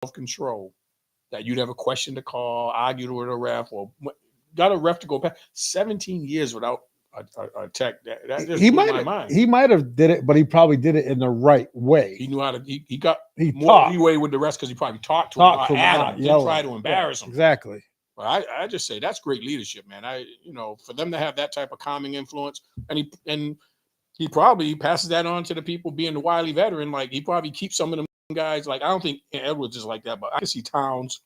self-control that you'd ever question the call, argue with a ref, or got a ref to go past 17 years without a tech. That just blew my mind. He might have did it, but he probably did it in the right way. He knew how to. He got He more leeway with the rest because he probably talked to him, not at him, didn't try to embarrass him. Exactly. But I just say that's great leadership, man. For them to have that type of calming influence, and he probably passes that on to the people being the wily veteran. Like he probably keeps some of them guys. Like I don't think Edwards is like that, but I can see Towns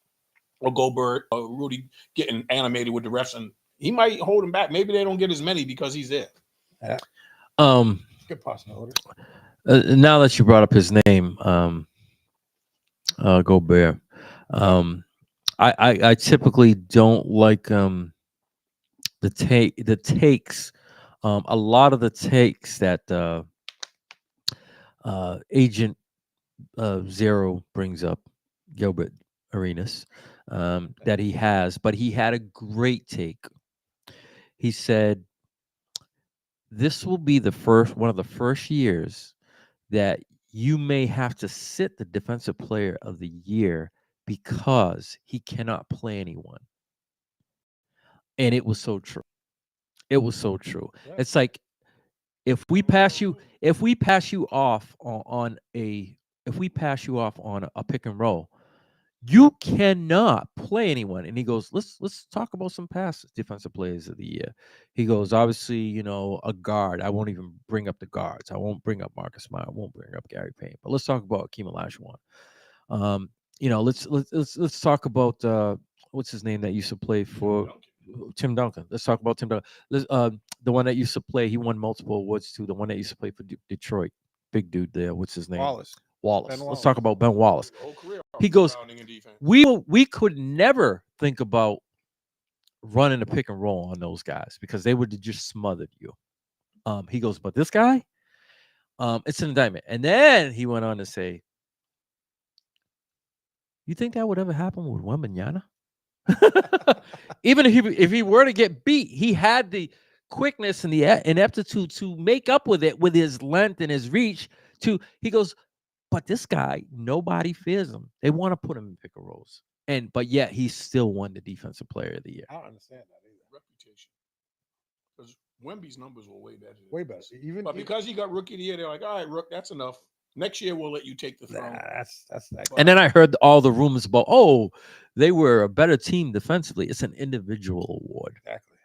or Goldberg or Rudy getting animated with the refs, and he might hold them back. Maybe they don't get as many because he's there. Yeah. Good possibility. Now that you brought up his name, Gobert, I typically don't like the takes. A lot of the takes that Agent Zero brings up, Gilbert Arenas, that he has, but he had a great take. He said, "This will be one of the first years that you may have to sit the Defensive Player of the Year because he cannot play anyone." And it was so true. It was so true. Yeah. It's like if we pass you off on a pick and roll, you cannot play anyone. And he goes, let's talk about some past Defensive Players of the Year. He goes, obviously, a guard. I won't even bring up the guards. I won't bring up Marcus Smart. I won't bring up Gary Payne. But let's talk about Akeem Olajuwon. Let's talk about what's his name that used to play for Tim Duncan. Let's talk about Tim Duncan. The one that used to play, he won multiple awards too. The one that used to play for Detroit, big dude there. What's his name? Wallace. Let's talk about Ben Wallace. He goes, we could never think about running a pick and roll on those guys because they would have just smothered you. He goes, but this guy, it's an indictment. And then he went on to say, you think that would ever happen with Wembanyama? Even if he were to get beat, he had the quickness and the ineptitude to make up with it with his length and his reach. He goes, but this guy, nobody fears him. They want to put him in pick and rolls, but yet he still won the Defensive Player of the Year. I don't understand that either. Reputation, because Wemby's numbers were way better. Way better. But because he got Rookie of the Year, they're like, all right, Rook, that's enough. Next year we'll let you take the throne. That's that. And then I heard all the rumors about, they were a better team defensively. It's an individual award. Exactly.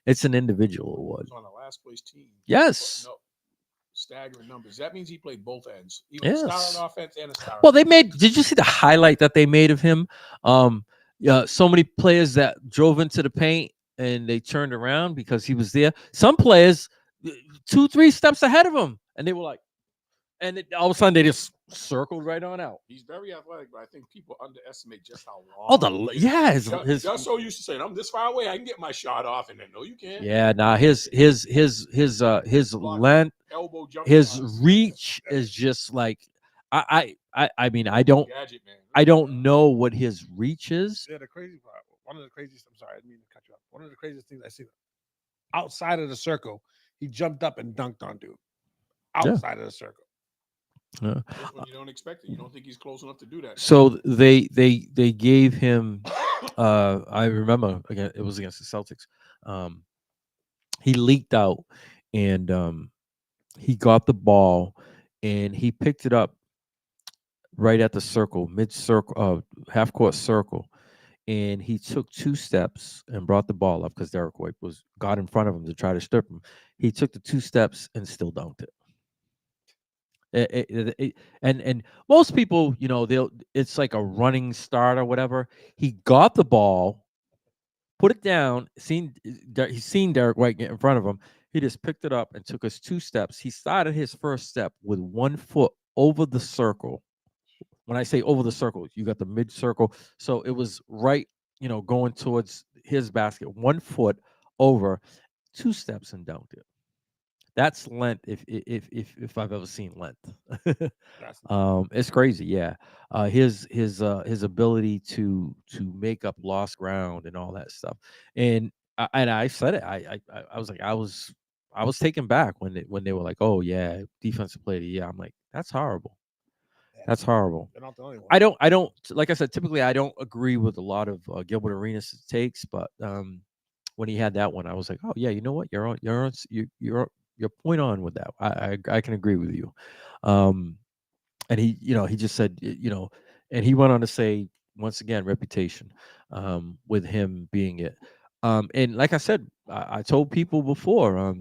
It's an individual award. He was on the last place team. Yes. No, staggering numbers. That means he played both ends. He Yes. was a star on offense and a star. Well, did you see the highlight that they made of him? So many players that drove into the paint and they turned around because he was there. Some players 2-3 steps ahead of him, and they were like, all of a sudden they just circled right on out. He's very athletic, but I think people underestimate just how long. Just so used to saying, I'm this far away, I can get my shot off, and then no, you can't. Yeah, his length, elbow jump, his reach is just like I mean I don't gadget, man. I don't know what his reach is. Yeah, the crazy part. One of the craziest. I'm sorry, I didn't mean to cut you off. One of the craziest things I see outside of the circle, he jumped up and dunked on dude outside of the circle. When you don't expect it, you don't think he's close enough to do that. So they gave him. I remember again, it was against the Celtics. He leaked out, and he got the ball, and he picked it up right at the circle, mid circle, half court circle, and he took 2 steps and brought the ball up because Derek White got in front of him to try to strip him. He took the 2 steps and still dunked it. And most people, it's like a running start or whatever. He got the ball, put it down, he's seen Derek White get in front of him. He just picked it up and took his 2 steps. He started his first step with 1 foot over the circle. When I say over the circle, you got the mid circle. So it was right, going towards his basket, 1 foot over, 2 steps and dunked it. That's length. If I've ever seen length, it's crazy. Yeah, his ability to make up lost ground and all that stuff. And I said it. I was like I was taken back when they were like, oh yeah, Defensive Player of the Year. I'm like, that's horrible. That's horrible. They're not the only one. I don't. Like I said, typically I don't agree with a lot of Gilbert Arenas' takes, but when he had that one, I was like, oh yeah, you know what? You're point on with that. I can agree with you. And he just said, and he went on to say once again, reputation, with him being it. And like I said, I told people before,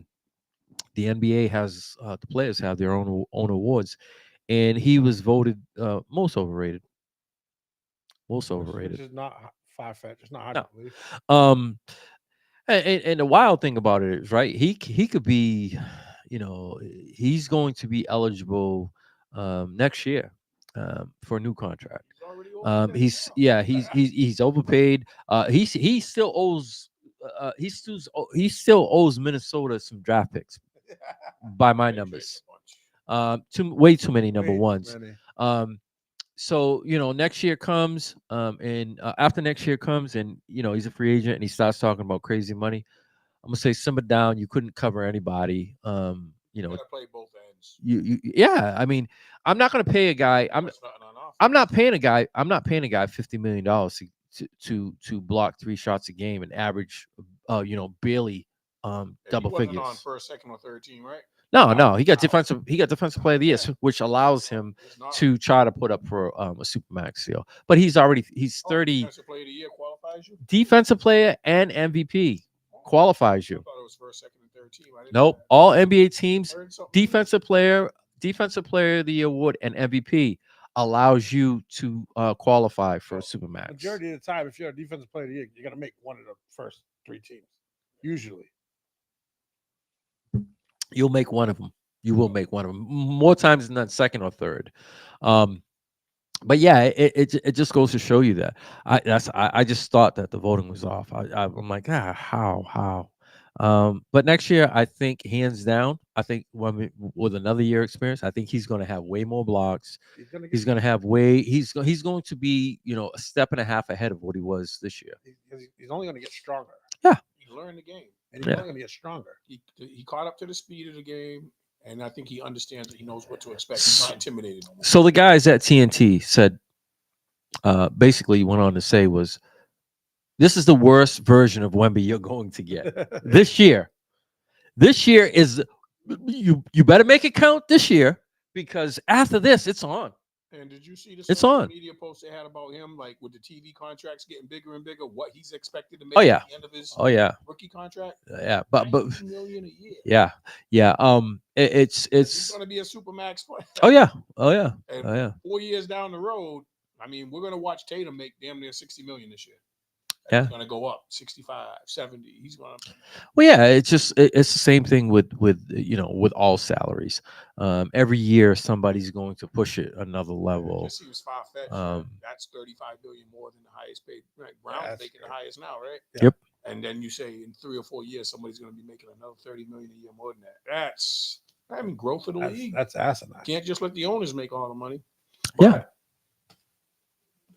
the NBA has the players have their own awards, and he was voted most overrated. Most Which overrated. is not far-fetched. It's not hard No. to believe. Um, and the wild thing about it is, right? He could be, he's going to be eligible next year for a new contract. He's already overpaid He's now. yeah, he's overpaid. He still owes he still owes Minnesota some draft picks by my They traded numbers. a bunch. Way too many number Way too ones. many. So next year comes, and after next year comes, and he's a free agent, and he starts talking about crazy money. I'm gonna say simmer down. You couldn't cover anybody. You gotta play both ends. Yeah. I mean, I'm not gonna pay a guy. That's nothing on offense. I'm not paying a guy. I'm not paying a guy $50 million to block 3 shots a game and average, barely And double he wasn't figures. on first, second, or third team, right? No, he got No. defensive player of the year, which allows him It's not. to try to put up for a supermax deal. But he's 30. Defensive player of the year qualifies you. Defensive player and MVP qualifies I you. thought it was first, second, and third team. I didn't Nope. know All NBA teams, that. I heard something. defensive player of the year award, and MVP allows you to qualify for a supermax. Majority of the time, if you're a defensive player of the year, you're gonna make one of the first 3 teams. Usually. You'll make one of them. You will make one of them more times than not, second or third. But yeah, it just goes to show you that I just thought that the voting was off. I'm like, how? But next year, I think hands down, I think with another year experience, I think he's going to have way more blocks. He's going to have he's going to be a step and a half ahead of what he was this year. He's only gonna get stronger. He learned the game. And he's only gonna get stronger. He caught up to the speed of the game, and I think he understands that he knows what to expect. He's not intimidated no more. So the guys at TNT said, basically went on to say was, this is the worst version of Wemby you're going to get this year. This year is you better make it count this year, because after this, it's on. And did you see the It's social on. media post they had about him, like with the TV contracts getting bigger and bigger, what he's expected to make Oh, yeah. at the end of his rookie contract? Yeah, but $90 million a year. yeah. It's He's going to be a supermax player. oh yeah. And 4 years down the road, I mean, we're going to watch Tatum make damn near $60 million this year. Yeah. He's going to go up 65, 70. He's going to. Well, yeah, it's just it's the same thing with all salaries. Every year somebody's going to push it another level. Just seems far-fetched. That's $35 billion more than the highest paid. Right? Brown's making the highest now, right? Yeah. Yep. And then you say in 3 or 4 years somebody's going to be making another $30 million a year more than that. Growth of the league. That's asinine. Can't just let the owners make all the money. Yeah.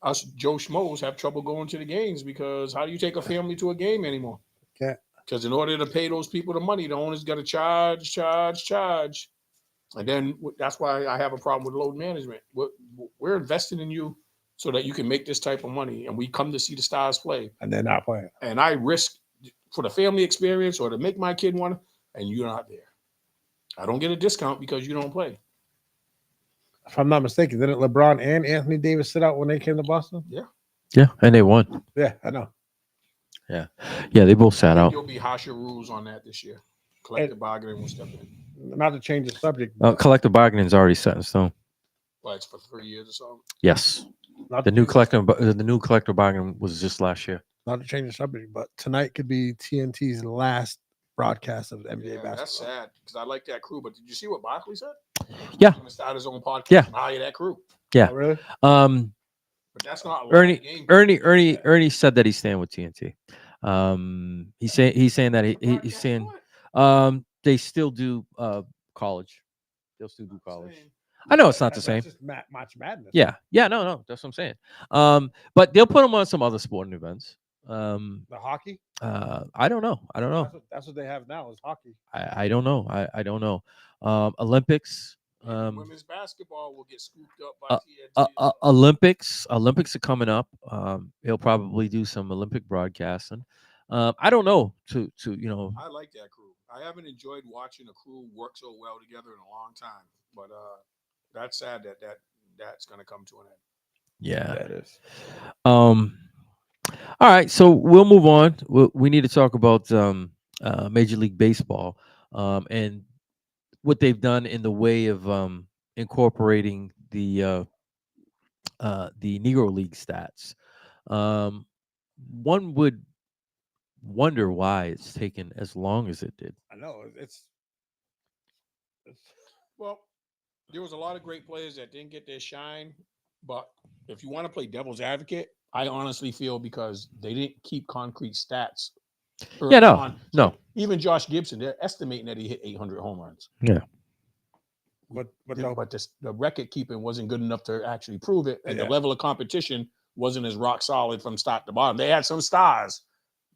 Us Joe Schmoes have trouble going to the games because how do you take a family to a game anymore? Okay. Because in order to pay those people the money, the owners got to charge. And then that's why I have a problem with load management. We're investing in you so that you can make this type of money. And we come to see the Stars play. And they're not playing. And I risk for the family experience or to make my kid want to, and you're not there. I don't get a discount because you don't play. If I'm not mistaken, didn't LeBron and Anthony Davis sit out when they came to Boston? Yeah, and they won. Yeah, I know. Yeah, they both sat out. You'll be harsher rules on that this year. Collective bargaining will step in. Not to change the subject. Collective bargaining is already set in stone. Well, it's for 3 years or something. Yes, the new collective bargaining was just last year. Not to change the subject, but tonight could be TNT's last broadcast of NBA basketball. That's sad because I like that crew. But did you see what Barkley said? Yeah. He's going to start his own podcast. Yeah. And hire that crew. Yeah. Oh, really? But that's not Ernie said that he's staying with TNT. He's saying that he's saying they still do college. They'll still do college. I know it's not the same. Just March Madness. Yeah. No, that's what I'm saying. But they'll put them on some other sporting events. The hockey? I don't know. That's what they have now is hockey. I don't know. I don't know. Olympics. Women's basketball will get scooped up by TNT. Olympics are coming up. He'll probably do some Olympic broadcasting. I don't know I like that crew. I haven't enjoyed watching a crew work so well together in a long time, but that's sad that's going to come to an end. Yeah. That is. All right, so we'll move on. We need to talk about Major League Baseball and what they've done in the way of incorporating the Negro League stats. One would wonder why it's taken as long as it did. I know it's Well, there was a lot of great players that didn't get their shine, but if you want to play devil's advocate, I honestly feel because they didn't keep concrete stats. Yeah, no, on. no. Even Josh Gibson, they're estimating that he hit 800 home runs. Yeah. but The record keeping wasn't good enough to actually prove it, and Yeah. the level of competition wasn't as rock solid from top to bottom. They had some stars,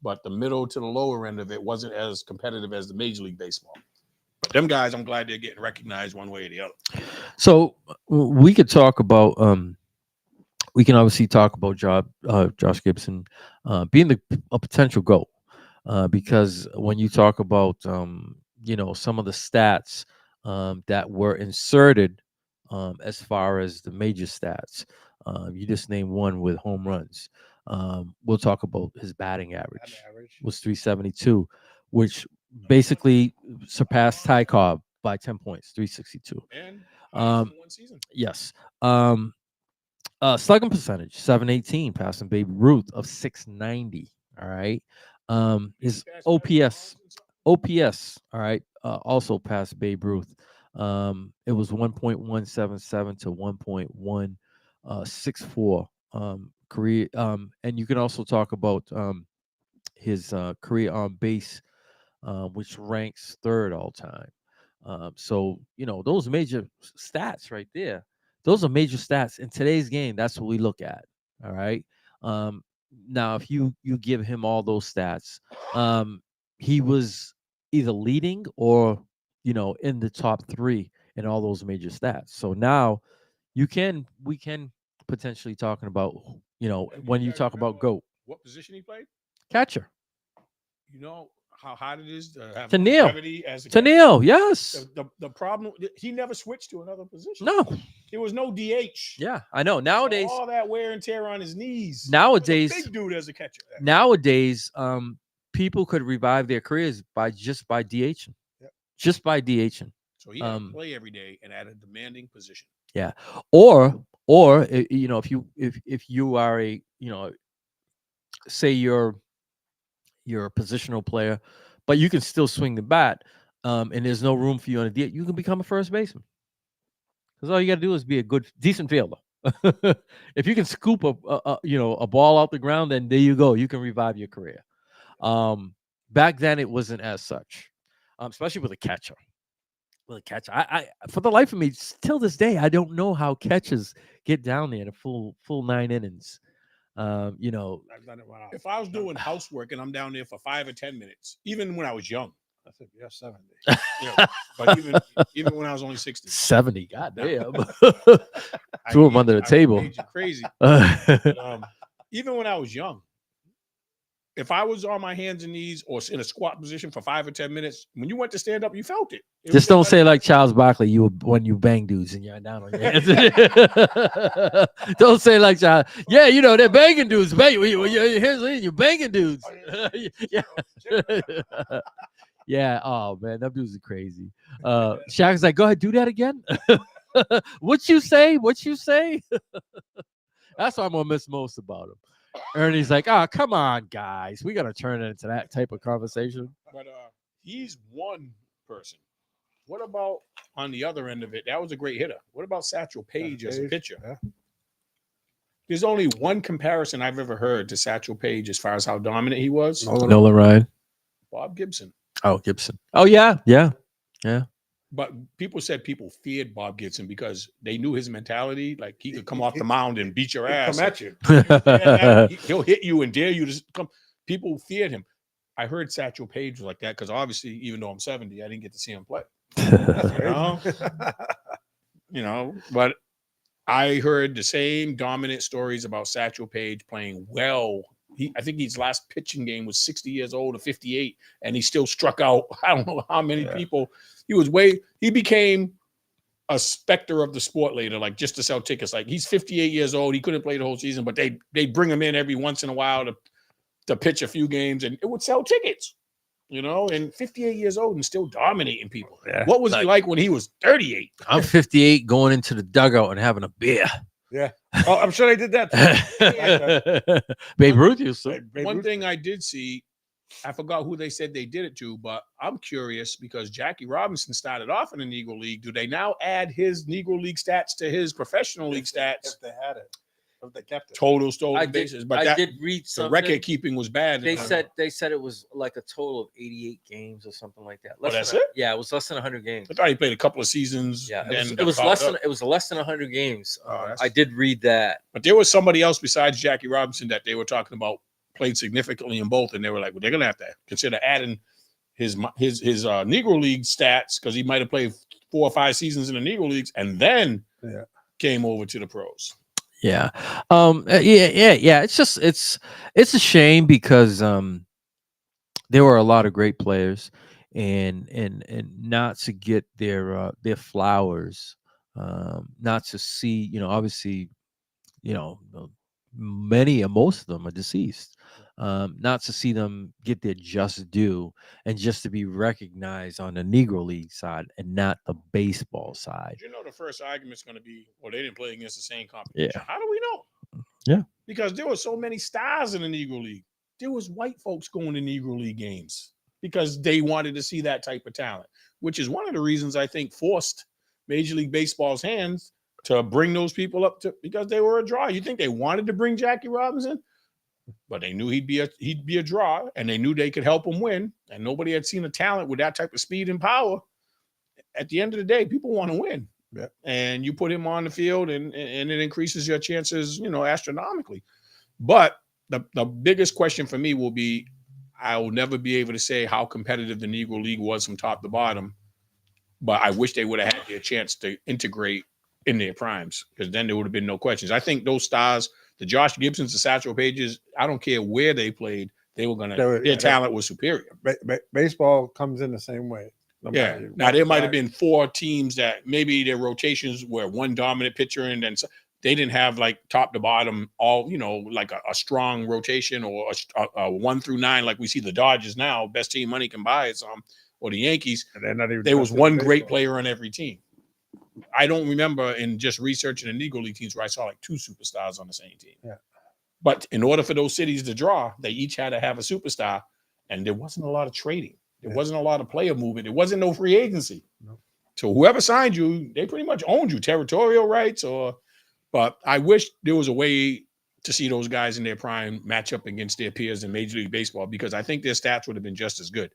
but the middle to the lower end of it wasn't as competitive as the Major League Baseball. But them guys, I'm glad they're getting recognized one way or the other. So we could talk about we can obviously talk about Josh Gibson being a potential GOAT because when you talk about some of the stats that were inserted as far as the major stats, you just named one with home runs. We'll talk about his batting average was 372, which basically surpassed Ty Cobb by 10 points, 362. And Um, one season. Yes. Slugging percentage 718, passing Babe Ruth of 690. All right. His OPS, all right, also passed Babe Ruth. It was 1.177 to 1.164 career. And you can also talk about his career on base, which ranks third all time. So those major stats right there, those are major stats in today's game. That's what we look at. All right. Now, if you give him all those stats, he was either leading or in the top 3 in all those major stats. So now we can potentially talking about when you talk about GOAT, what position he played, catcher. You know how hard it is to have To kneel. longevity as a To catcher? kneel, yes. The problem, he never switched to another position. No. There was no DH. Yeah, I know. Nowadays, So all that wear and tear on his knees. Nowadays, he was a big dude as a catcher. Nowadays, people could revive their careers by DHing. Yep. Just by DHing. So he had to play every day and at a demanding position. Yeah. Or if you are a say you're a positional player, but you can still swing the bat, and there's no room for you on a DH, you can become a first baseman. Because all you got to do is be a decent fielder. If you can scoop a ball out the ground, then there you go. You can revive your career. Back then, it wasn't as such, especially with a catcher. I for the life of me, till this day, I don't know how catchers get down there to full 9 innings. I've done it when if I was doing housework and I'm down there for 5 or 10 minutes, even when I was young, I think you're 70. But even when I was only 60, 70, goddamn, threw him under the table. Crazy. Even when I was young, if I was on my hands and knees or in a squat position for 5 or 10 minutes, when you went to stand up, you felt it. Just don't say like Charles Barkley, when you bang dudes and you're down on your hands. Don't say like Charles. Yeah, they're banging dudes. Your hands in, you're banging dudes. Yeah. Oh man, them dudes are crazy. Shaq's like, go ahead, do that again. What you say? That's what I'm gonna miss most about him. Ernie's like, oh, come on, guys. We got to turn it into that type of conversation. But he's one person. What about on the other end of it? That was a great hitter. What about Satchel Paige as a pitcher? Yeah. There's only one comparison I've ever heard to Satchel Paige as far as how dominant he was. Nolan Ryan. Bob Gibson. Oh, Gibson. Oh, yeah. But people said people feared Bob Gibson because they knew his mentality. Like he could come off the mound and beat your ass. Come at you. He'll hit you and dare you to come. People feared him. I heard Satchel Paige was like that because obviously, even though I'm 70, I didn't get to see him play. But I heard the same dominant stories about Satchel Paige playing well. I think his last pitching game was 60 years old or 58, and he still struck out. I don't know how many people. He became a specter of the sport later, like just to sell tickets. Like he's 58 years old. He couldn't play the whole season, but they bring him in every once in a while to pitch a few games, and it would sell tickets. And 58 years old and still dominating people. Yeah. What was he like when he was 38? I'm 58 going into the dugout and having a beer. Yeah. Oh, I'm sure they did that. Babe Ruth used to. One thing I did see, I forgot who they said they did it to, but I'm curious because Jackie Robinson started off in the Negro League. Do they now add his Negro League stats to his professional league stats? If they had it. If they kept it. Total stolen bases. But I did read the something. record keeping was bad. They said it was like a total of 88 games or something like that. That's it? Yeah, it was less than 100 games. I thought he played a couple of seasons. Yeah, it was less than 100 games. I did read that. But there was somebody else besides Jackie Robinson that they were talking about played significantly in both, and they were like, well, they're gonna have to consider adding his Negro League stats because he might have played 4 or 5 seasons in the Negro Leagues and then came over to the pros. Yeah. It's just it's a shame because there were a lot of great players and not to get their flowers, not to see, obviously, many or most of them are deceased. Not to see them get their just due and just to be recognized on the Negro League side and not the baseball side. The first argument's going to be, well, they didn't play against the same competition. Yeah. How do we know? Yeah. Because there were so many stars in the Negro League. There was white folks going to Negro League games because they wanted to see that type of talent, which is one of the reasons I think forced Major League Baseball's hands to bring those people up because they were a draw. You think they wanted to bring Jackie Robinson? But they knew he'd be a draw, and they knew they could help him win. And nobody had seen a talent with that type of speed and power. At the end of the day, people want to win. Yeah. And you put him on the field, and it increases your chances, astronomically. But the biggest question for me will be, I will never be able to say how competitive the Negro League was from top to bottom. But I wish they would have had their chance to integrate in their primes, because then there would have been no questions. I think those stars, the Josh Gibsons, the Satchel Pages, I don't care where they played, their talent was superior. Baseball comes in the same way. Now there might have been 4 teams that maybe their rotations were one dominant pitcher, and then they didn't have like top to bottom all, like a strong rotation or a 1 through 9 like we see the Dodgers now, best team money can buy is or the Yankees. There was one great player on every team. I don't remember in just researching the Negro League teams where I saw like 2 superstars on the same team. Yeah. But in order for those cities to draw, they each had to have a superstar, and there wasn't a lot of trading. There wasn't a lot of player movement. There wasn't no free agency. No. So whoever signed you, they pretty much owned you, territorial rights. But I wish there was a way to see those guys in their prime match up against their peers in Major League Baseball, because I think their stats would have been just as good.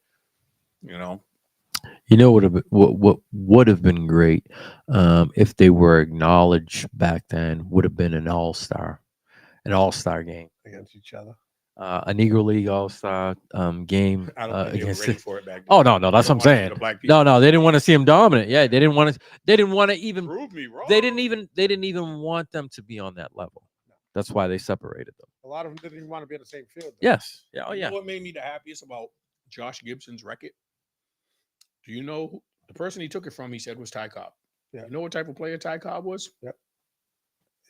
What would have been great if they were acknowledged back then would have been an all-star game against each other. A Negro League all-star game I don't think they were ready for it back then. Oh no, that's what I'm saying. No, they didn't want to see him dominant. Yeah, they didn't want to even prove me wrong. They didn't even want them to be on that level. That's why they separated them. A lot of them didn't even want to be in the same field. Yes. Yeah. Oh You yeah. know what made me the happiest about Josh Gibson's record? Do you know the person he took it from? He said was Ty Cobb. Yeah. You know what type of player Ty Cobb was? Yep.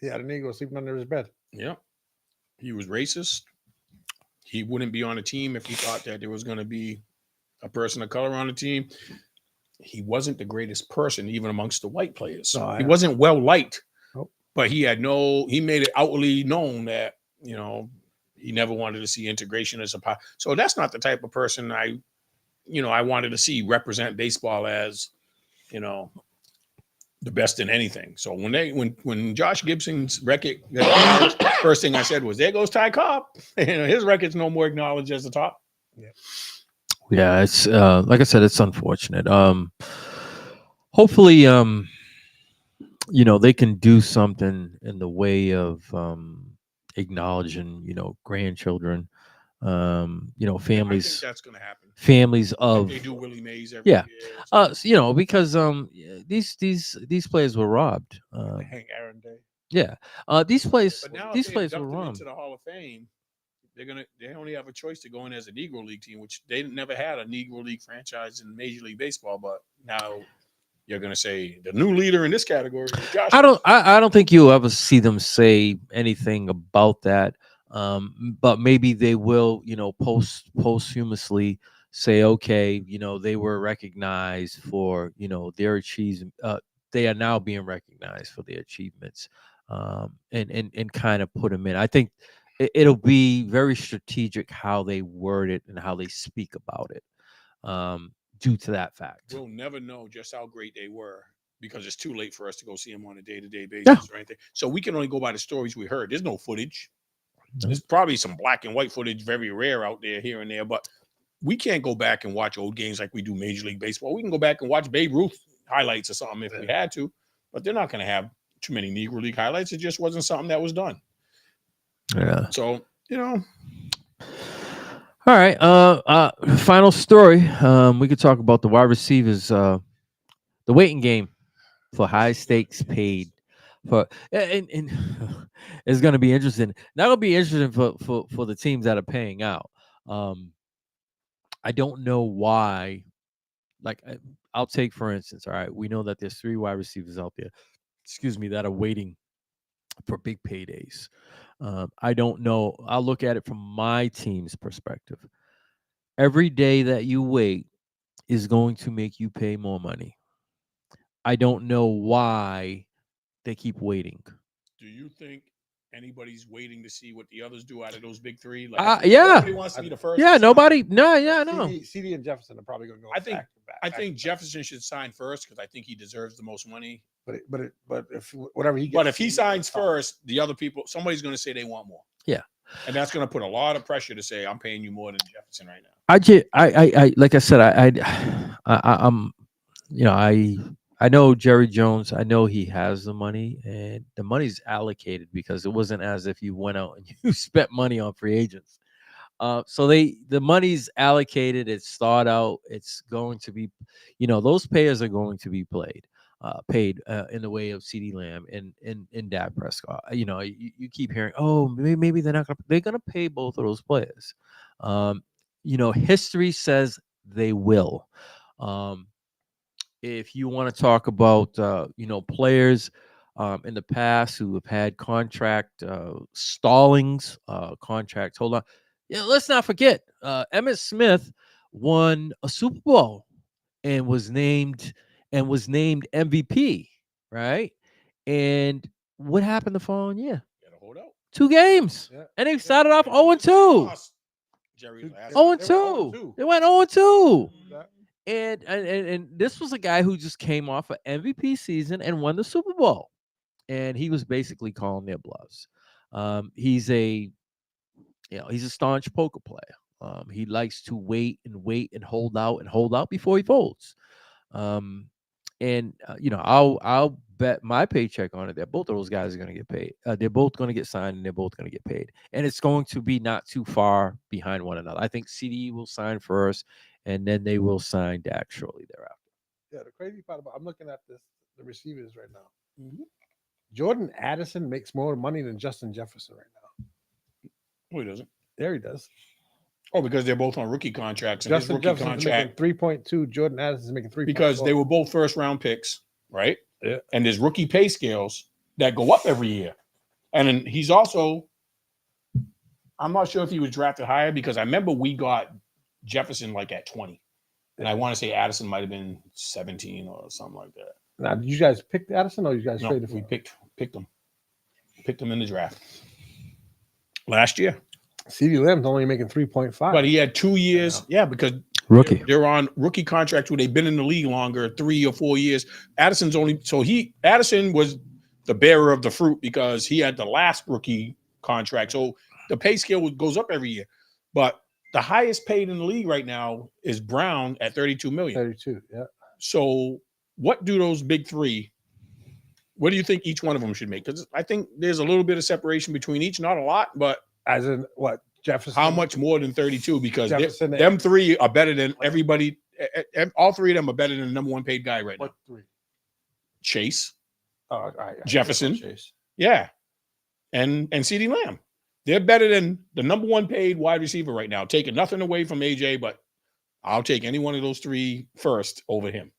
He had a Negro sleeping under his bed. Yeah. He was racist. He wouldn't be on a team if he thought that there was going to be a person of color on the team. He wasn't the greatest person, even amongst the white players. No, he wasn't well liked, Nope. But he made it outwardly known that, he never wanted to see integration as a part. So that's not the type of person I wanted to see represent baseball as, the best in anything. So when Josh Gibson's record, first thing I said was, there goes Ty Cobb. His record's no more acknowledged as the top. Yeah, it's like I said, it's unfortunate. Hopefully, they can do something in the way of acknowledging, grandchildren I think families that's going to happen. families Like of they do Willie Mays every yeah. year. Because these players were robbed. Hank Aaron Day. Yeah. These But players now if these they players were induct him robbed. into the Hall of Fame, they only have a choice to go in as a Negro League team, which they never had a Negro League franchise in Major League Baseball. But now you're going to say the new leader in this category is Josh. I don't think you'll ever see them say anything about that. But maybe they will, posthumously say, okay, they were recognized for, their achievements. They are now being recognized for their achievements, and kind of put them in. I think it'll be very strategic how they word it and how they speak about it, due to that fact. We'll never know just how great they were because it's too late for us to go see them on a day-to-day Yeah. basis or anything. So we can only go by the stories we heard. There's no footage. No. There's probably some black and white footage, very rare out there here and there, but we can't go back and watch old games like we do Major League Baseball. We can go back and watch Babe Ruth highlights or something if we had to, but they're not going to have too many Negro League highlights. It just wasn't something that was done. Yeah. So, All right. Final story. We could talk about the wide receivers. The waiting game for high stakes paid. And it's going to be interesting. That'll be interesting for the teams that are paying out. I don't know why. Like, I'll take for instance. All right, we know that there's 3 wide receivers out there. Excuse me, that are waiting for big paydays. I don't know. I'll look at it from my team's perspective. Every day that you wait is going to make you pay more money. I don't know why they keep waiting. do you think anybody's waiting to see what the others do out of those big 3? Like, Yeah. nobody wants to be the first. Yeah, to sign. nobody. No, yeah, no. CD and Jefferson are probably going to go. I think- back to back, I back think to back. Jefferson should sign first because I think he deserves the most money. But if whatever he gets, But if he he's signs gonna top. first, the other people, somebody's going to say they want more. Yeah. And that's going to put a lot of pressure to say, I'm paying you more than Jefferson right now. I like I said, I'm, I know Jerry Jones. I know he has the money, and the money's allocated because it wasn't as if you went out and you spent money on free agents. So the money's allocated. It's thought out. It's going to be, those payers are going to be paid in the way of CD Lamb and Dak Prescott. You keep hearing, oh, maybe they're gonna pay both of those players. History says they will. If you want to talk about players in the past who have had contract stallings, contract hold on. Yeah, let's not forget Emmitt Smith won a Super Bowl and was named MVP, right? And what happened the following year? Got to hold out. 2 games. Yeah. And they started off 0-2. Lost Jerry last 0-2. They went 0-2. Yeah. And this was a guy who just came off an MVP season and won the Super Bowl. And he was basically calling their bluffs. He's a staunch poker player. He likes to wait and hold out before he folds. I'll bet my paycheck on it that both of those guys are going to get paid. They're both going to get signed and they're both going to get paid. And it's going to be not too far behind one another. I think CD will sign first, and then they will sign Dak shortly thereafter. Yeah, the crazy part about I'm looking at the receivers right now. Mm-hmm. Jordan Addison makes more money than Justin Jefferson right now. No, he doesn't. There he does. Oh, because they're both on rookie contracts. And Justin his rookie Jefferson's contract, making 3.2. Jordan Addison's making 3. because they were both first-round picks, right? Yeah. And there's rookie pay scales that go up every year. And then he's also, I'm not sure if he was drafted higher because I remember we got Jefferson like at 20. And I want to say Addison might have been 17 or something like that. Now, did you guys pick Addison or you guys No, traded for we him? picked him. Picked him in the draft last year. CD Lamb's only making 3.5. But he had 2 years. Yeah, because Rookie. they're on rookie contracts where they've been in the league longer, 3 or 4 years. Addison was the bearer of the fruit because he had the last rookie contract. So the pay scale goes up every year. But the highest paid in the league right now is Brown at $32 million. 32, yeah. So what do those big 3? What do you think each one of them should make? Because I think there's a little bit of separation between each, not a lot, but As in what? Jefferson. How much more than 32? Because Jefferson, them three are better than everybody. All three of them are better than the number one paid guy right now. What three? Chase, Oh, all right. Jefferson, Chase. yeah, and CeeDee Lamb. They're better than the number one paid wide receiver right now. Taking nothing away from AJ, but I'll take any one of those three first over him,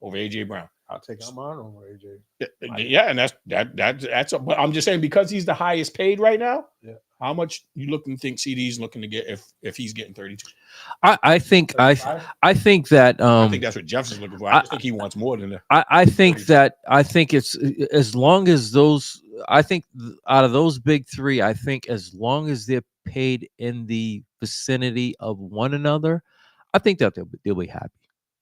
over AJ Brown. I'll take Amon over AJ. Yeah, and that's. But I'm just saying because he's the highest paid right now. Yeah. How much you think CD's looking to get if he's getting 32? I think that I think that's what Jefferson's looking for. I just think he wants more than that. I think it's as long as those. I think out of those big three, I think as long as they're paid in the vicinity of one another, I think that they'll be happy.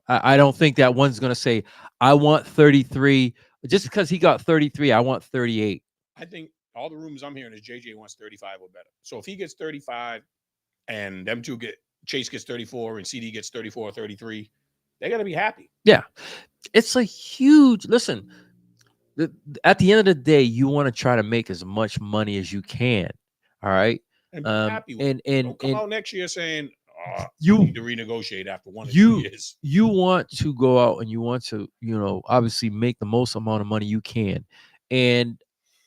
I don't think that one's going to say, I want 33. Just because he got 33, I want 38. I think all the rumors I'm hearing is JJ wants 35 or better. So if he gets 35 and them two Chase gets 34 and CD gets 34 or 33, they're going to be happy. Yeah. It's a huge, listen, at the end of the day, you want to try to make as much money as you can. All right. And be happy with it. Don't come out next year saying, you need to renegotiate after 1 or 2 years. You want to go out and you want to, obviously make the most amount of money you can. And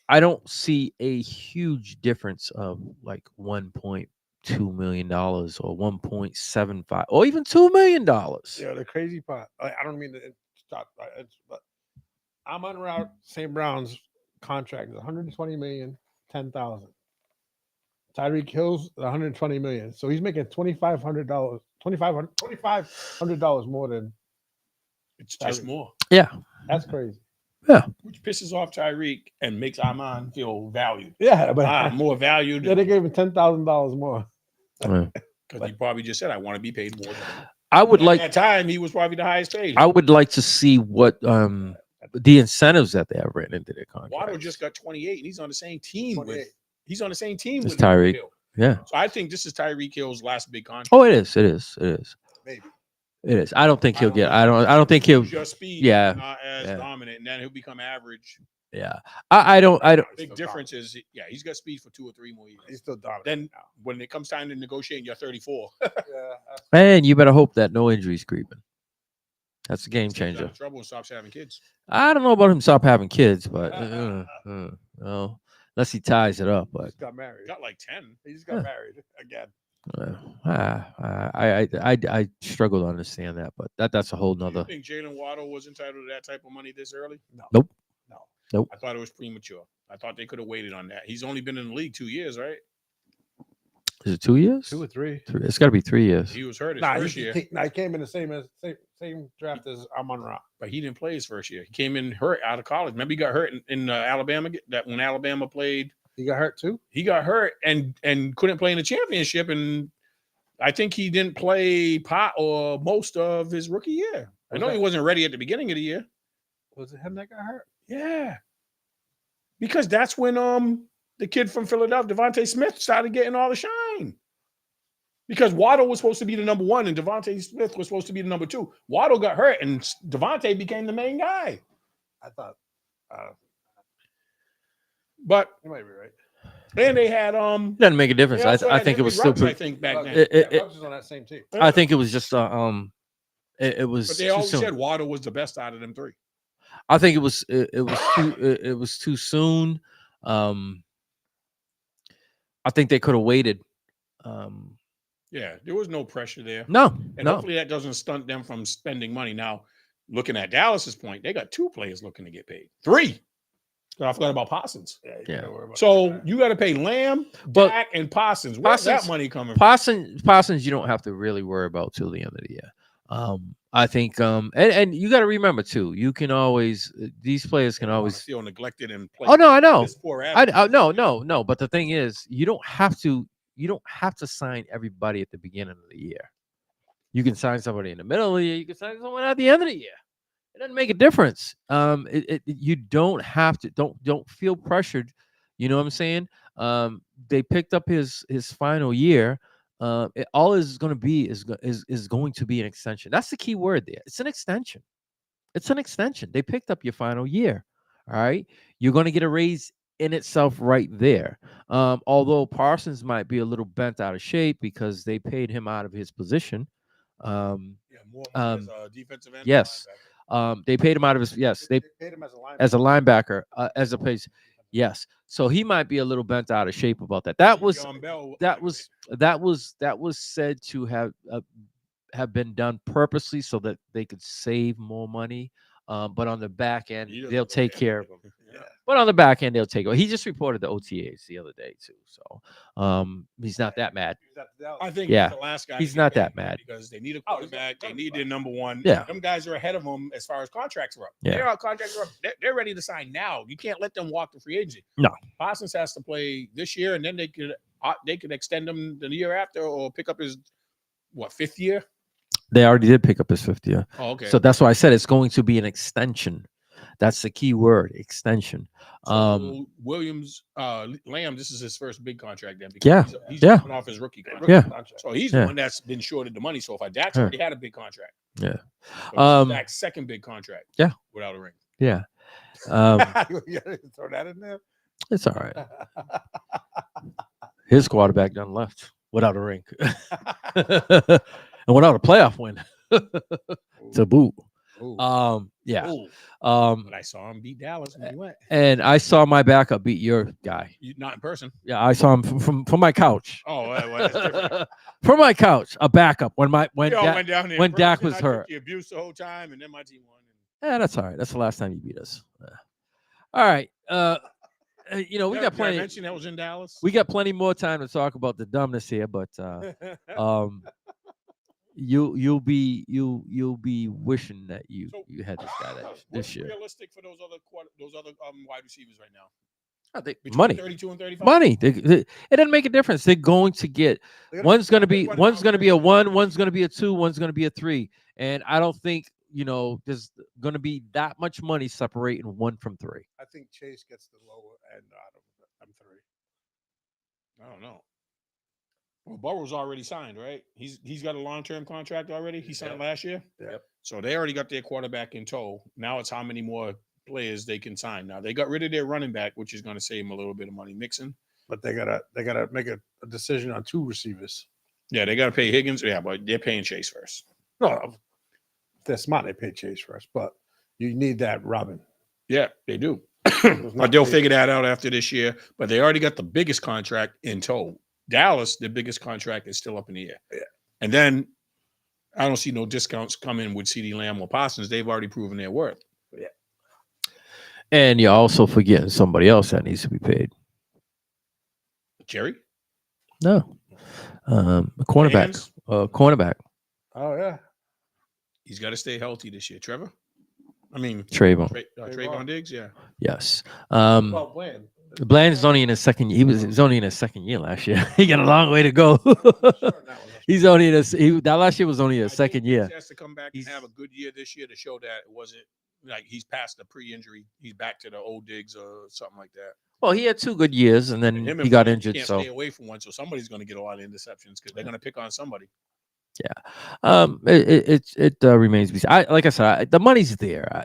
I don't see a huge difference of like $1.2 million or 1.75 or even $2 million. Yeah, the crazy part. I don't mean to stop, but Amon St. Brown's contract is 120 million, 10,000. Tyreek Hill's 120 million, so he's making $2,500 more than. It's just Tyreek. more. Yeah, that's crazy. Yeah, which pisses off Tyreek and makes Amon feel valued. Yeah, but more valued. Yeah, they gave him $10,000 more. Because he probably just said, "I want to be paid more." I would like at that time he was probably the highest paid. I would like to see what the incentives that they have written into their contract. Waddle just got 28, and he's on the same team with. He's on the same team with Tyreek. Yeah. So I think this is Tyreek Hill's last big contract. Oh, it is. Maybe. It is. I don't think he'll get. I don't think he'll. Just speed. Yeah. Not as dominant, and then he'll become average. Yeah. I don't. Big difference is, he's got speed for 2 or 3 more years. He's still dominant. Then when it comes time to negotiate, you're 34. Man, you better hope that no injuries creeping. That's a game changer. Trouble and stops having kids. I don't know about him stop having kids, but no, unless he ties it up. But he just got married. Got like 10. He just got married again. I struggle to understand that, but that's a whole nother. Do you think Jalen Waddle was entitled to that type of money this early? No. Nope. I thought it was premature. I thought they could have waited on that. He's only been in the league 2 years, right? Is it 2 years? 2 or 3. It's got to be 3 years. He was hurt his first year. He came in the same draft as Amon Ra. But he didn't play his first year. He came in hurt out of college. Remember, he got hurt in Alabama. That when Alabama played, he got hurt too. He got hurt and couldn't play in the championship. And I think he didn't play pot or most of his rookie year. I know he wasn't ready at the beginning of the year. Was it him that got hurt? Yeah, because that's when the kid from Philadelphia, Devontae Smith, started getting all the shine. Because Waddle was supposed to be the number 1 and Devontae Smith was supposed to be the number 2. Waddle got hurt and Devontae became the main guy. I thought. But you might be right. And they had doesn't make a difference. I think it was still. I think back then. Ruggs was on that same team. I think it was just it was. But they always said Waddle was the best out of them 3. I think it was too soon. I think they could have waited. Yeah, there was no pressure there. No. Hopefully that doesn't stunt them from spending money. Now, looking at Dallas's point, they got 2 players looking to get paid. 3. I forgot about Parsons. Yeah. So you got to pay Lamb, Dak, and Parsons. Where's that money coming from? Parsons, you don't have to really worry about till the end of the year. I think, and you got to remember too, you can always, these players can always feel neglected and play. Oh no, I know. No. But the thing is, you don't have to sign everybody at the beginning of the year. You can sign somebody in the middle of the year. You can sign someone at the end of the year. It doesn't make a difference. You don't have to. Don't feel pressured. You know what I'm saying? They picked up his final year. All is going to be is going to be an extension. That's the key word there. It's an extension. It's an extension. They picked up your final year. All right. You're going to get a raise in itself right there. Although Parsons might be a little bent out of shape because they paid him out of his position. Yeah, more money as a defensive end. Yes. They paid him out of his They paid him as a linebacker as a place. Yes. So he might be a little bent out of shape about that. That was said to have been done purposely so that they could save more money. But on the back end, they'll take care of him. Yeah. But on the back end, they'll take it. He just reported the OTAs the other day too, so he's not that mad. I think Yeah. he's the last guy. He's to get not paid that mad because they need a quarterback. They need their number one. Yeah. Them guys are ahead of them as far as contracts are up. Yeah. Their contracts are up. They're ready to sign now. You can't let them walk the free agency. No. Parsons has to play this year, and then they could extend him the year after or pick up his fifth year. They already did pick up his 5th year. Oh, okay. So that's why I said it's going to be an extension. That's the key word, extension. So Williams, Lamb, this is his first big contract then. Yeah. He's Yeah. coming off his rookie contract. Yeah. So he's the one that's been shorted the money so far. Dak's already had a big contract. Yeah. So Dak's second big contract. Yeah. Without a ring. Yeah. You gotta throw that in there. It's all right. His quarterback done left without a ring. And without a playoff win. To boot. Yeah. Ooh. But I saw him beat Dallas when he went. And I saw my backup beat your guy. Not in person. Yeah, I saw him from my couch. Oh, well, that's different. From my couch, a backup when We all went down there when in Dak person. was I hurt. took the abuse the whole time, and then my team won. Yeah, that's all right. That's the last time you beat us. Yeah. All right. We got Did I plenty. mention that was in Dallas. We got plenty more time to talk about the dumbness here, but you'll be wishing that you had this guy this What's year. realistic for those other wide receivers right now? I think Between money. 32 and 35. Money. It doesn't make a difference. They're going to get one's going to be a 1, one's going to be a 2, one's going to be a 3, and I don't think there's going to be that much money separating 1 from 3. I think Chase gets the lower end out of them 3. I don't know. Well, Burrow's already signed, right? He's got a long-term contract already. He signed last year. Yep. So they already got their quarterback in tow. Now it's how many more players they can sign. Now they got rid of their running back, which is going to save them a little bit of money. Mixon. But they gotta make a decision on 2 receivers. Yeah, they got to pay Higgins. Yeah, but they're paying Chase first. No, if they're smart. They pay Chase first, but you need that Robin. Yeah, they do. But they'll figure that out after this year. But they already got the biggest contract in tow. Dallas, the biggest contract is still up in the air. Yeah. And then I don't see no discounts coming with CeeDee Lamb or Parsons. They've already proven their worth. Yeah. And you're also forgetting somebody else that needs to be paid. Jerry? No. A cornerback. Cornerback. Oh yeah. He's got to stay healthy this year. Trevor? I mean Trayvon. Trayvon Diggs, yeah. Yes. Well, Bland. Bland's only in his second. He was only in his second year last year. He got a long way to go. He's only in that last year was only his second year. He has to come back and have a good year this year to show that it wasn't like he's past the pre-injury. He's back to the old Diggs or something like that. Well, he had 2 good years, and then Him he got Bland injured. Can't So stay away from one. So somebody's going to get a lot of interceptions because they're going to pick on somebody. Yeah. It remains to be seen. Like I said, the money's there.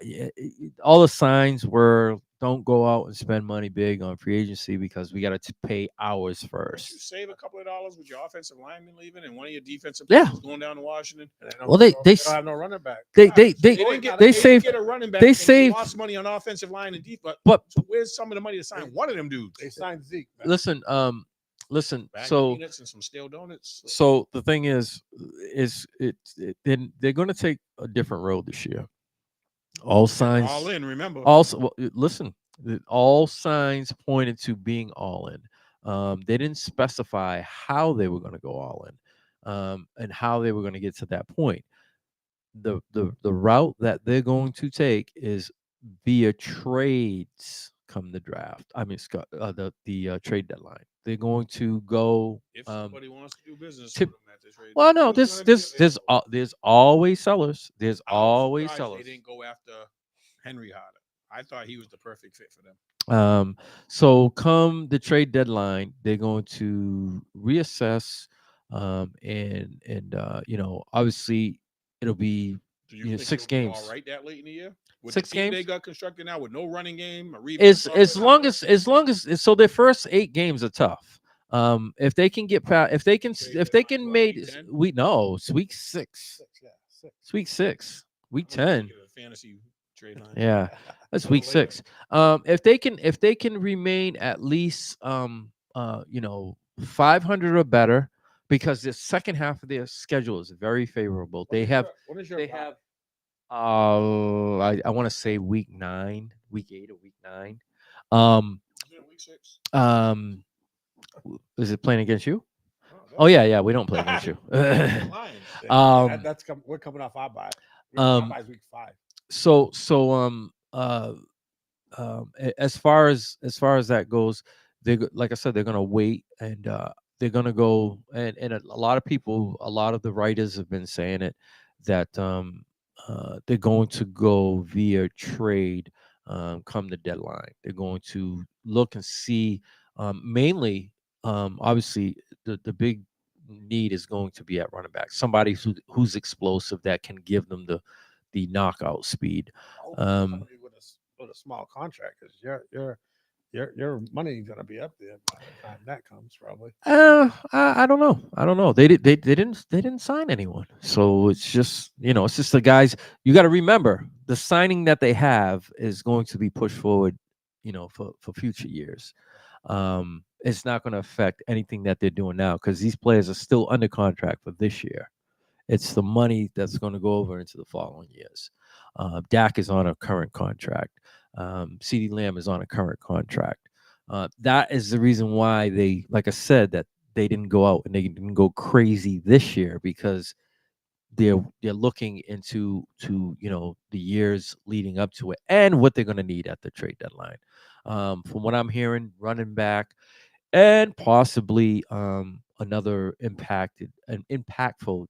All the signs were don't go out and spend money big on free agency because we got to pay ours You first. save a couple of dollars with your offensive lineman leaving and one of your defensive Yeah. players going down to Washington. Well, they don't have no running back. they didn't get, they didn't saved get a running back. they and saved- lost money on offensive line and defense. but So where's some of the money to sign one of them dudes? They signed Zeke. Man. listen. Bag of So peanuts and some stale donuts. so the thing is they're going to take a different road this year. All signs All in, remember. also listen, all signs pointed to being all in. They didn't specify how they were going to go all in, and how they were going to get to that point. The route that they're going to take is via trades come the draft. I mean, Scott, the trade deadline. They're going to go. If somebody wants to do business tip- with them at this rate. Well, no, who's gonna be available? there's always sellers. There's I was always surprised sellers. They didn't go after Henry Harder. I thought he was the perfect fit for them. So come the trade deadline, they're going to reassess, and obviously it'll be Do You know, think 6 it'll be all games. right that late in the year? With 6 the team they games. got constructed now with no running game, As long as so their first 8 games are tough. If they can get past, if they can we know it's week 6. 6, yeah, 6. It's week 6. Week I'm gonna 10. make it a fantasy trade line. Yeah. That's A week little later. 6. If they can remain at least 500 or better, because the second half of their schedule is very favorable. What They is have your- what is your they bye? have I want to say week 9, week 8 or week 9. Week 6. Is it playing against you? Oh, Oh yeah, we don't play against you. Lions. Yeah, we're coming off our bye. Our Um, bye's week 5. so as far as that goes, like I said, they're gonna wait, and they're gonna go, and a lot of people, a lot of the writers have been saying it, that they're going to go via trade come the deadline. They're going to look and see, mainly, obviously the big need is going to be at running back, somebody who's explosive, that can give them the knockout speed. Somebody with a small contract, because your money's gonna be up there by the time that comes, probably. I don't know. I don't know. They didn't sign anyone, so it's just it's just the guys. You got to remember, the signing that they have is going to be pushed forward, for future years. It's not going to affect anything that they're doing now, because these players are still under contract for this year. It's the money that's going to go over into the following years. Dak is on a current contract. CeeDee Lamb is on a current contract. That is the reason why they, like I said, that they didn't go out and they didn't go crazy this year, because they're looking into the years leading up to it and what they're going to need at the trade deadline. From what I'm hearing, running back and possibly an impactful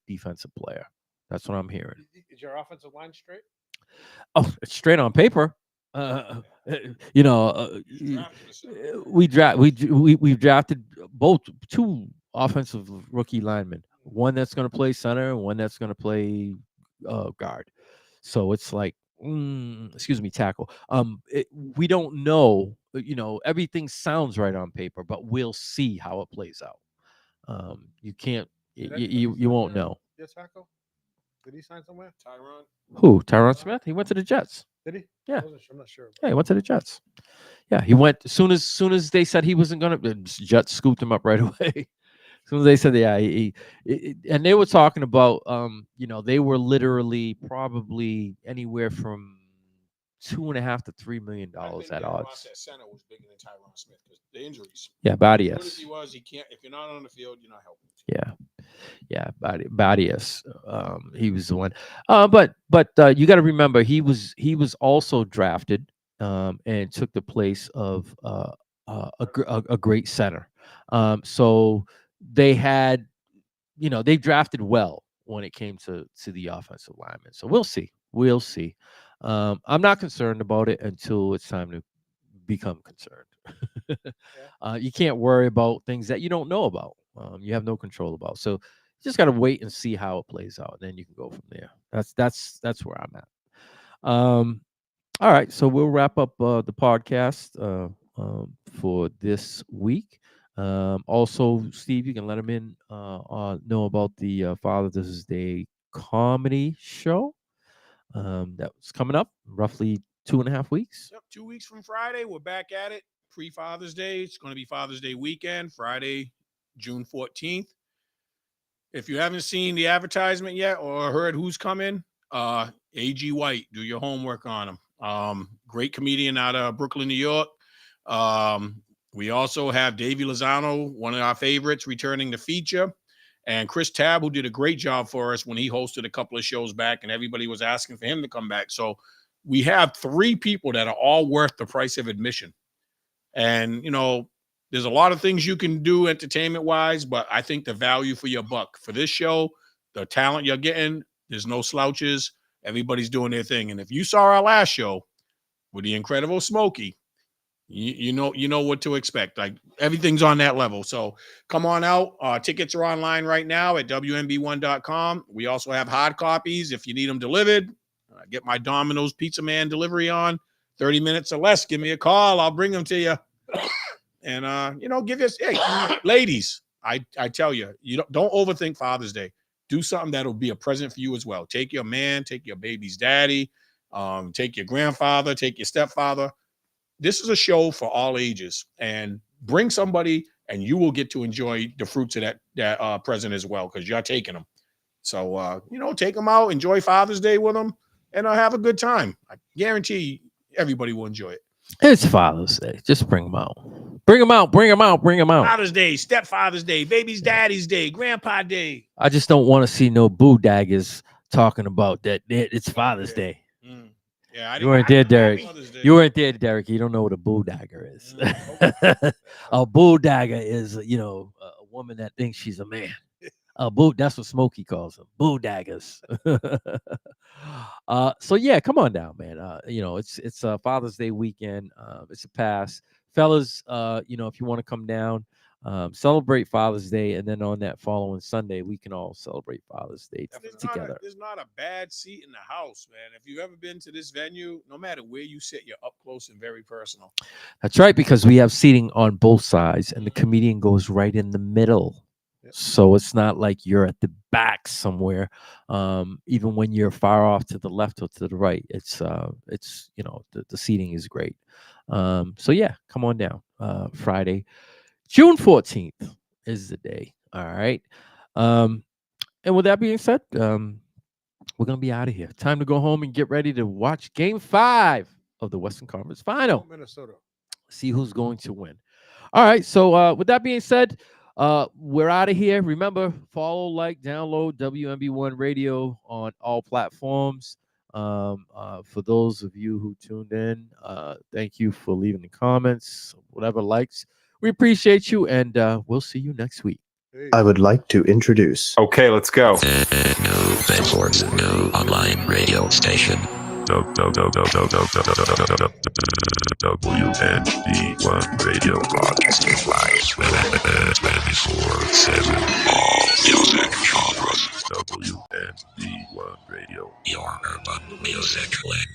defensive player. That's what I'm hearing. Is your offensive line straight? Oh, it's straight on paper. You know, we've drafted both 2 offensive rookie linemen, one that's going to play center and one that's going to play guard. So it's like, excuse me, tackle. We don't know. Everything sounds right on paper, but we'll see how it plays out. You can't. You won't know. Your tackle? Did he sign somewhere? Tyron. Who? Tyron Smith? He went to the Jets. Did he? Yeah. I'm not sure. Yeah, he went to the Jets. Yeah, he went as soon as they said he wasn't gonna. The Jets scooped him up right away. As soon as they said, yeah, and they were talking about, they were literally probably anywhere from $2.5 to $3 million at odds. That center was bigger than Tyron Smith because the injuries. Yeah, Badius. As he was, he can't. If you're not on the field, you're not helping. Yeah, Badius. He was the one. But you got to remember, he was also drafted and took the place of a great center. So they had, they drafted well when it came to the offensive lineman. So we'll see. I'm not concerned about it until it's time to become concerned. You can't worry about things that you don't know about. You have no control about. So you just got to wait and see how it plays out. Then you can go from there. That's where I'm at. All right. So we'll wrap up the podcast for this week. Also, Steve, you can let them in know about the Father's Day comedy show that's coming up roughly 2.5 weeks. Yep, 2 weeks from Friday, we're back at it. Pre-Father's Day. It's going to be Father's Day weekend, Friday, June 14th. If you haven't seen the advertisement yet or heard who's coming, A.G. White, do your homework on him. Great comedian out of Brooklyn, New York. We also have Davey Lozano, one of our favorites, returning to feature. And Chris Tabb, who did a great job for us when he hosted a couple of shows back and everybody was asking for him to come back. So we have 3 people that are all worth the price of admission. And, there's a lot of things you can do entertainment-wise, but I think the value for your buck for this show, the talent you're getting, there's no slouches. Everybody's doing their thing. And if you saw our last show with the incredible Smokey, You know what to expect. Like everything's on that level. So come on out. Tickets are online right now at WMB1.com. We also have hard copies if you need them delivered. Get my Domino's Pizza Man delivery on 30 minutes or less. Give me a call. I'll bring them to you. And give us, hey, ladies, I tell you, don't overthink Father's Day. Do something that'll be a present for you as well. Take your man, take your baby's daddy, take your grandfather, take your stepfather. This is a show for all ages, and bring somebody and you will get to enjoy the fruits of that present as well, because you're taking them. So, take them out, enjoy Father's Day with them, and have a good time. I guarantee everybody will enjoy it. It's Father's Day. Just bring them out. Bring them out. Bring them out. Bring them out. Father's Day, stepfather's day, baby's daddy's day, grandpa day. I just don't want to see no boo daggers talking about that. It's Father's Day. Mm. Yeah, You weren't there, Derek. You weren't there, Derek. You don't know what a bull dagger is. A bull dagger is, a woman that thinks she's a man. That's what Smokey calls them. Bull daggers. So yeah, come on down, man. It's a Father's Day weekend. It's a pass, fellas. If you want to come down, celebrate Father's Day, and then on that following Sunday, we can all celebrate Father's Day together. There's not a bad seat in the house, man. If you've ever been to this venue, no matter where you sit, you're up close and very personal. That's right, because we have seating on both sides, and the comedian goes right in the middle. So it's not like you're at the back somewhere. Even when you're far off to the left or to the right, it's the seating is great. So yeah, come on down. Friday, June 14th is the day. All right. And with that being said, we're gonna be out of here. Time to go home and get ready to watch Game 5 of the Western Conference Final. Minnesota. See who's going to win. All right. So with that being said, we're out of here. Remember, follow, like, download WMB1 Radio on all platforms. For those of you who tuned in, thank you for leaving the comments, whatever likes. We appreciate you, and we'll see you next week. I would like to introduce. Okay, let's go. New online radio station. WNB1 Radio broadcasting live 24/7. All music genres. WNB1 Radio. Your urban music link.